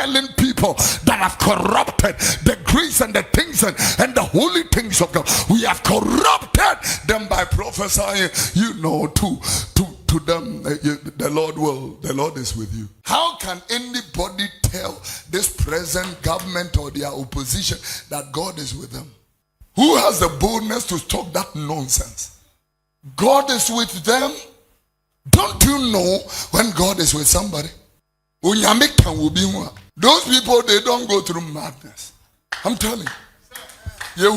telling people that have corrupted the grace and the things and the holy things of God. We have corrupted them by prophesying, to them, the Lord is with you. How can anybody tell this present government or their opposition that God is with them? Who has the boldness to talk that nonsense? God is with them. Don't you know when God is with somebody? Those people, they don't go through madness. I'm telling you.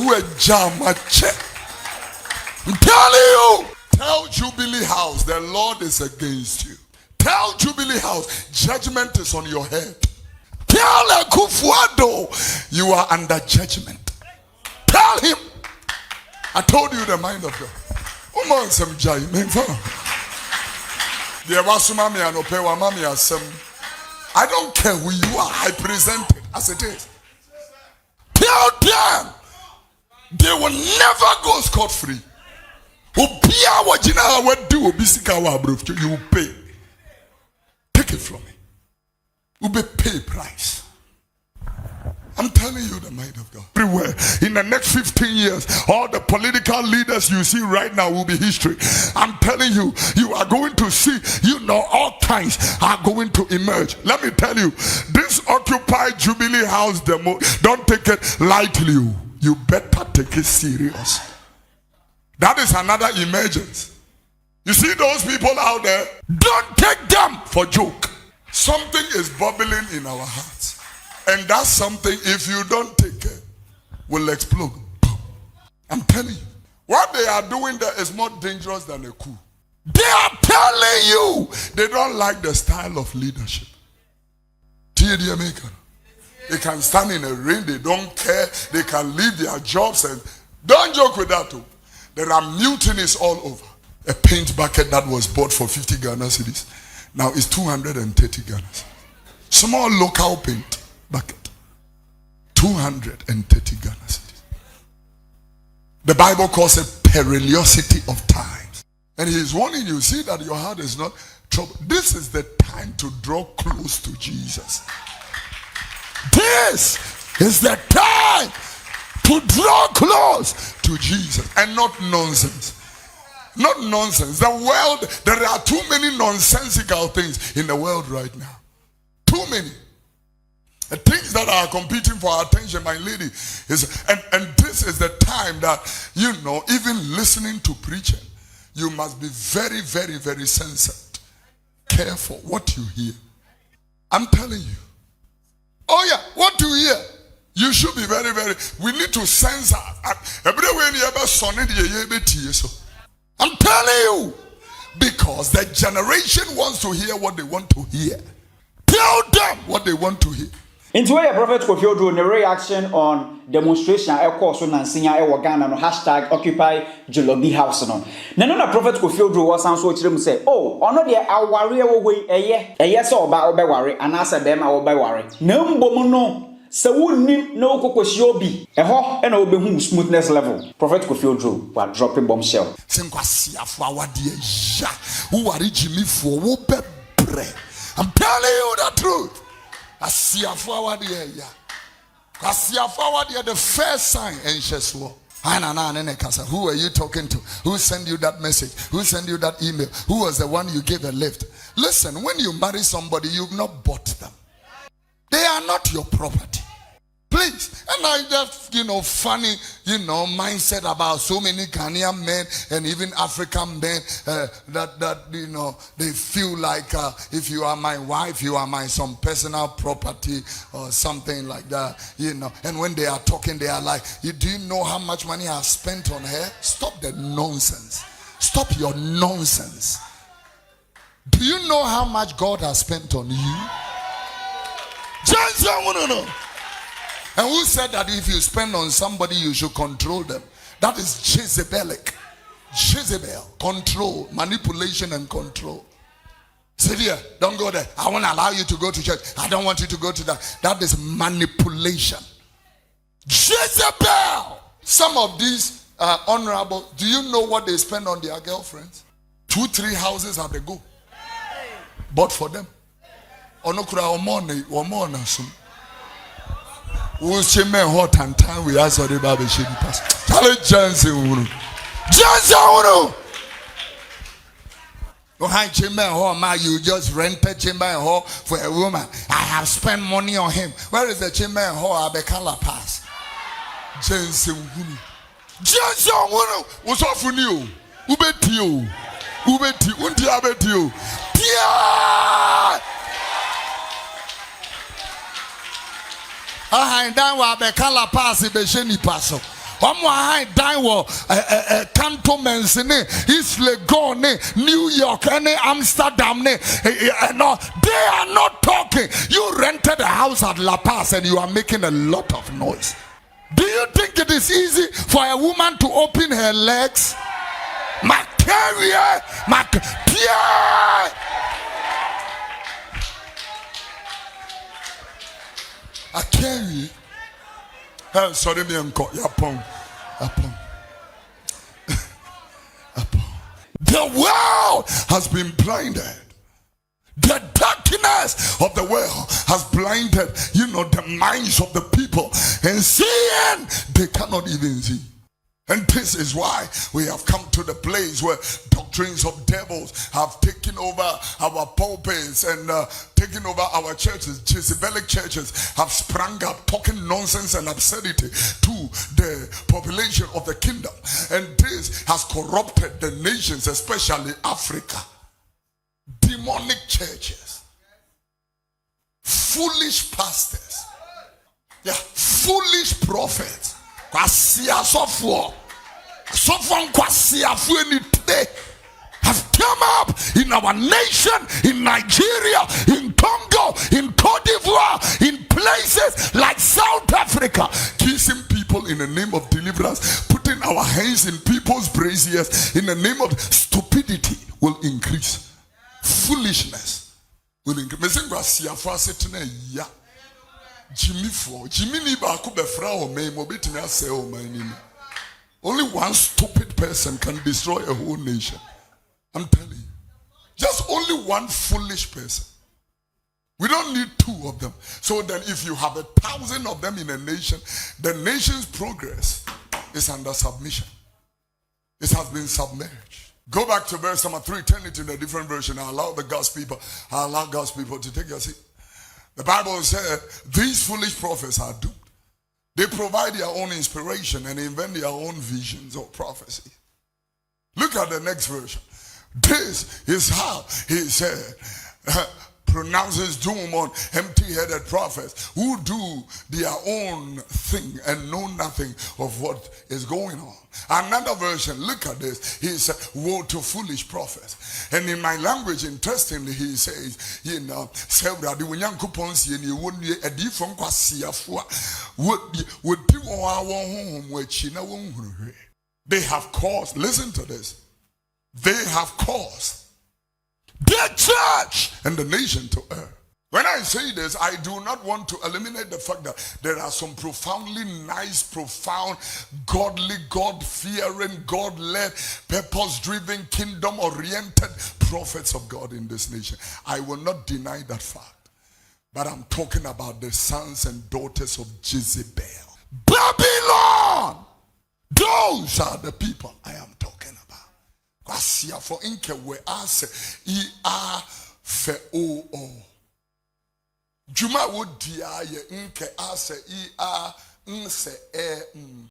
I'm telling you. Tell Jubilee House, the Lord is against you. Tell Jubilee House, judgment is on your head. Tell Akuffo Addo, you are under judgment. Tell him. I told you the mind of God. I don't care who you are. I present it as it is. Tell them they will never go scot-free. You will pay. Take it from me. You will pay price. I'm telling you the mind of God. Everywhere. In the next 15 years, all the political leaders you see right now will be history. I'm telling you, you are going to see, all kinds are going to emerge. Let me tell you, this Occupy Jubilee House demo, don't take it lightly. You better take it serious. That is another emergence. You see those people out there, don't take them for joke. Something is bubbling in our hearts. And that's something, if you don't take care, will explode. I'm telling you. What they are doing there is more dangerous than a coup. They are telling you they don't like the style of leadership. They can stand in the rain, they don't care, they can leave their jobs, and don't joke with that too. There are mutinies all over. A paint bucket that was bought for 50 Ghana cedis now is 230 Ghana cedis. Small local paint bucket, 230 Ghana cedis. The Bible calls it perilosity of times. And he is warning you, see that your heart is not troubled. This is the time to draw close to Jesus. This is the time to draw close to Jesus and not nonsense. Not nonsense. The world, there are too many nonsensical things in the world right now. Too many. The things that are competing for our attention, my lady, is and this is the time that, even listening to preaching, you must be very, very, very sensitive. Careful what you hear. I'm telling you. Oh yeah, what you hear, you should be very, very, we need to censor. I'm telling you, because the generation wants to hear what they want to hear. Tell them what they want to hear. Into a Prophet Kofi Oduro, the reaction on demonstration, of course, on Nansinya, Ghana, no hashtag Occupy Jubilee House. No, na Prophet Kofi Oduro was answer to them say, oh, or not the our way, a yes or by worry, and answer them our by worry. No, no, so wouldn't no Kokoshiobi, a hawk and obey smoothness level. Prophet Kofi Oduro while dropping bombshell. I'm telling you the truth. I see a forward here. I see a forward here. The first sign in Sheswo. Who are you talking to? Who sent you that message? Who sent you that email? Who was the one you gave a lift? Listen, when you marry somebody, you've not bought them. They are not your property. Please. And I just, funny, mindset about so many Ghanaian men and even African men that they feel like if you are my wife, you are my some personal property or something like that, And when they are talking, they are like, do you know how much money I have spent on her? Stop the nonsense. Stop your nonsense. Do you know how much God has spent on you? Just I want to know. And who said that if you spend on somebody, you should control them? That is Jezebelic. Jezebel. Control. Manipulation and control. Say here, don't go there. I won't allow you to go to church. I don't want you to go to that. That is manipulation. Jezebel. Some of these honorable, do you know what they spend on their girlfriends? 2-3 houses have they go. Bought for them. onokura omona sum. Wo cheme hot and time we ask the Bible she pass. Challenge Jansen unu. Jansen unu. Behind chamber hall, you just rented chamber hall for a woman. I have spent money on him. Where is the chamber hall? Abekala pass. Jansen unu. Jansen unu. What's up for you? Ubeti. Undi abeti. Tia. I dan wa Abekala pass ibesheni paso. I die war cantonments East Legon, New York, Amsterdam. No, they are not talking. You rented a house at La Paz and you are making a lot of noise. Do you think it is easy for a woman to open her legs? I carry. Sorry, me uncle. Yapon. The world has been blinded. The darkness of the world has blinded, the minds of the people. And seeing, they cannot even see. And this is why we have come to the place where doctrines of devils have taken over our pulpits and taken over our churches. Jezebelic churches have sprung up talking nonsense and absurdity to the population of the kingdom. And this has corrupted the nations, especially Africa. Demonic churches. Foolish pastors. Yeah, foolish prophets. Have come up in our nation, in Nigeria, in Congo, in Cote d'Ivoire, in places like South Africa, kissing people in the name of deliverance, putting our hands in people's braziers in the name of stupidity will increase. Foolishness will increase. Jimmy ni ba ko befra o me mo betimi ase o man ni. Only one stupid person can destroy a whole nation. I'm telling you. Just only one foolish person. We don't need two of them. So then if you have 1,000 of them in a nation, the nation's progress is under submission. It has been submerged. Go back to verse number 3, turn it in a different version. I allow God's people to take your seat. The Bible said these foolish prophets are doomed. They provide their own inspiration and invent their own visions or prophecy. Look at the next version. This is how he said, pronounces doom on empty-headed prophets who do their own thing and know nothing of what is going on. Another version, look at this. He said, woe to foolish prophets. And in my language, interestingly, he says, they have caused, listen to this, they have caused the church and the nation to err. When I say this, I do not want to eliminate the fact that there are some profoundly nice, profound, godly, God-fearing, God-led, purpose-driven, kingdom-oriented prophets of God in this nation. I will not deny that fact. But I'm talking about the sons and daughters of Jezebel. Babylon! Those are the people I am talking about. For inke we ase fe o. Juma would dia ye inke ase nse